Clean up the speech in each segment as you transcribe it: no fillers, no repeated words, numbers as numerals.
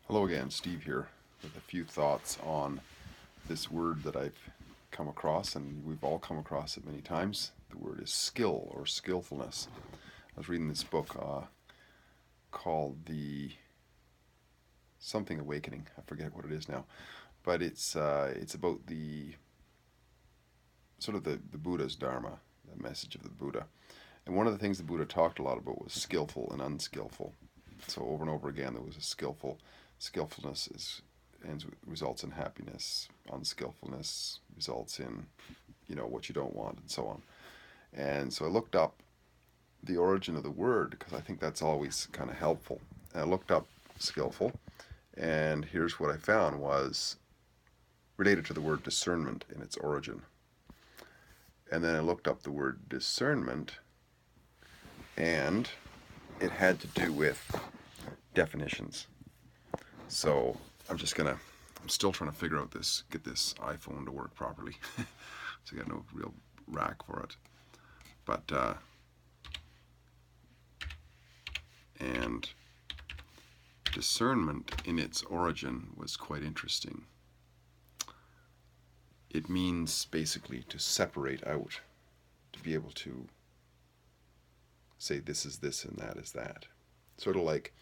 Hello again, Steve here, with a few thoughts on this word that I've come across, and we've all come across it many times. The word is skill or skillfulness. I was reading this book called The Something Awakening. I forget what it is now, but it's about the sort of the Buddha's Dharma, the message of the Buddha. And one of the things the Buddha talked a lot about was skillful and unskillful. So over and over again, there was a skillfulness results in happiness. Unskillfulness results in, what you don't want, and so on. And so I looked up the origin of the word because I think that's always kind of helpful. And I looked up skillful, and here's what I found was related to the word discernment in its origin. And then I looked up the word discernment, and it had to do with definitions. So I'm still trying to figure out get this iPhone to work properly. So I got no real rack for it. But, and discernment in its origin was quite interesting. It means basically to separate out, to be able to say this is this and that is that. Sort of like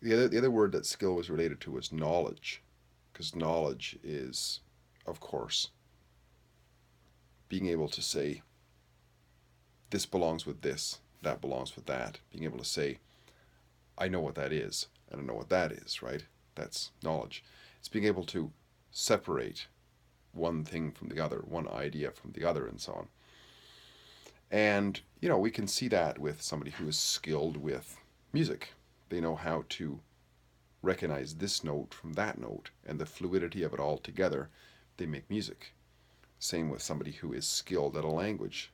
the other word that skill was related to was knowledge, because knowledge is, of course, being able to say this belongs with this, that belongs with that. Being able to say, I know what that is, and I know what that is, right? That's knowledge. It's being able to separate one thing from the other, one idea from the other, and so on. And, we can see that with somebody who is skilled with music. They know how to recognize this note from that note, and the fluidity of it all together, they make music. Same with somebody who is skilled at a language.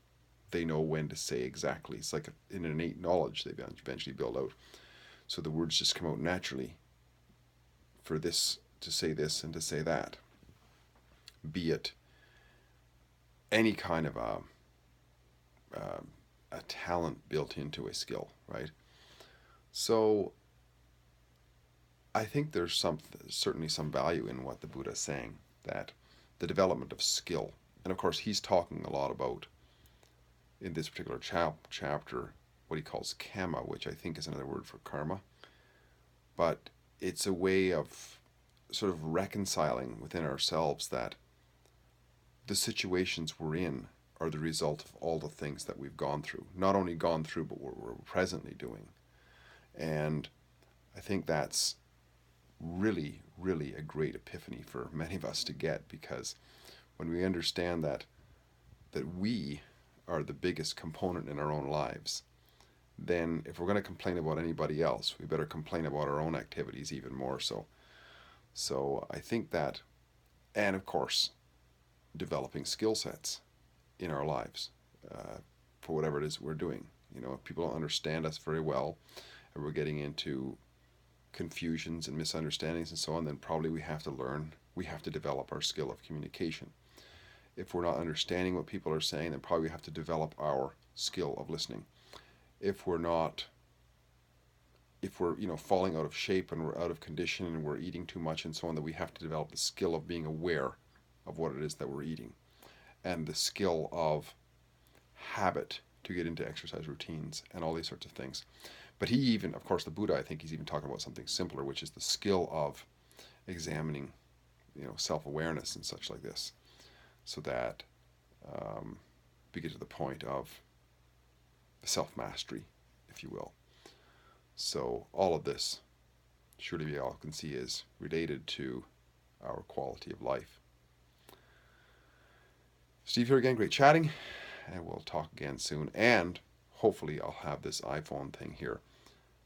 They know when to say exactly. It's like an innate knowledge they eventually build out. So the words just come out naturally for this, to say this and to say that. Be it any kind of a talent built into a skill, right? So I think there's certainly some value in what the Buddha is saying, that the development of skill, and of course he's talking a lot about, in this particular chapter, what he calls kamma, which I think is another word for karma. But it's a way of sort of reconciling within ourselves that the situations we're in are the result of all the things that we've gone through. Not only gone through, but what we're presently doing. And I think that's really, really a great epiphany for many of us to get, because when we understand that we are the biggest component in our own lives, then if we're going to complain about anybody else, we better complain about our own activities even more so. So I think that, and of course, developing skill sets in our lives for whatever it is we're doing. If people don't understand us very well, and we're getting into confusions and misunderstandings and so on, then probably we have to develop our skill of communication. If we're not understanding what people are saying, then probably we have to develop our skill of listening. If we're falling out of shape and we're out of condition and we're eating too much and so on, then we have to develop the skill of being aware of what it is that we're eating, and the skill of habit to get into exercise routines and all these sorts of things. But he even, of course, the Buddha, I think he's even talking about something simpler, which is the skill of examining, self-awareness and such like this, so that we get to the point of self-mastery, if you will. So all of this, surely we all can see, is related to our quality of life. Steve here again, great chatting, and we'll talk again soon. And hopefully I'll have this iPhone thing here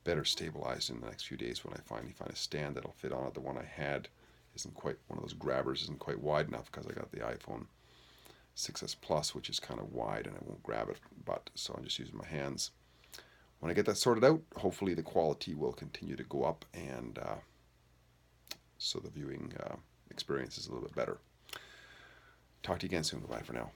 better stabilized in the next few days when I finally find a stand that'll fit on it. The one I had isn't quite, one of those grabbers isn't quite wide enough, because I got the iPhone 6S Plus, which is kind of wide, and I won't grab it, so I'm just using my hands. When I get that sorted out, hopefully the quality will continue to go up, and so the viewing experience is a little bit better. Talk to you again soon. Goodbye for now.